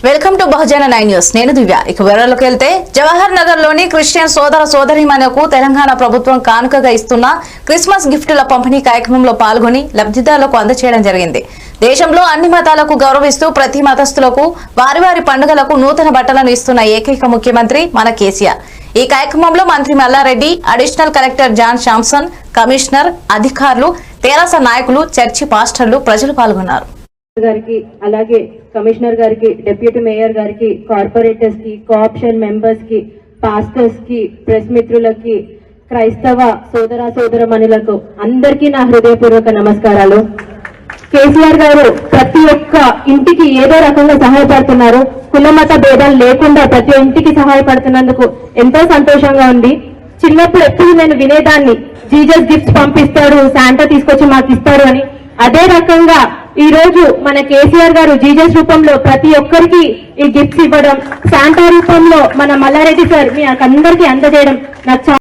Welcome to Bahujan 9 news. నేను దివ్య. ఇక వివరాల్లోకి వెళ్తే జవహర్ నగర్ లోని క్రిస్టియన్ సోదర సోదరీమణులకు తెలంగాణ ప్రభుత్వం కానుకగా ఇస్తున్న క్రిస్మస్ గిఫ్టుల పంపిణీ కార్యక్రమంలో పాల్గొని లబ్ధిదారులకు అందజేయడం జరిగింది. దేశంలో అన్ని మతాలకు గౌరవిస్తూ ప్రతి మతస్థులకు వారి వారి పండుగలకు నూతన బట్టలను ఇస్తున్న ఏకైక ముఖ్యమంత్రి మన కేసీఆర్. ఈ కార్యక్రమంలో మంత్రి Mallareddy, additional collector John Samson, commissioner, అధికారులు, తెరాస నాయకులు, చర్చి పాస్టర్లు, ప్రజలు పాల్గొన్నారు. గారికి అలాగే కమిషనర్ గారికి, డిప్యూటీ మేయర్ గారికి, కార్పొరేటర్స్ కి, కోఆప్షన్ మెంబర్స్ కి, పాస్టర్స్ కి, ప్రెస్ మిత్రులకి, క్రైస్తవ సోదర సోదరమణులకు అందరికీ నా హృదయపూర్వక నమస్కారాలు. కేసీఆర్ గారు ప్రతి ఒక్క ఇంటికి ఏదో రకంగా సహాయపడుతున్నారు. కులమత భేదాలు లేకుండా ప్రతి ఇంటికి సహాయపడుతున్నందుకు ఎంతో సంతోషంగా ఉంది. చిన్నప్పుడు ఎప్పుడు నేను వినేదాన్ని, జీజస్ గిఫ్ట్స్ పంపిస్తాడు, శాంటా తీసుకొచ్చి మాకు ఇస్తాడు అని. అదే రకంగా ఈ రోజు మన కేసీఆర్ గారు జీజస్ రూపంలో ప్రతి ఒక్కరికి ఈ గిఫ్ట్స్ ఇవ్వడం, శాంటా రూపంలో మన మల్లారెడ్డి సార్ మీ అందరికీ అందజేయడం నాకు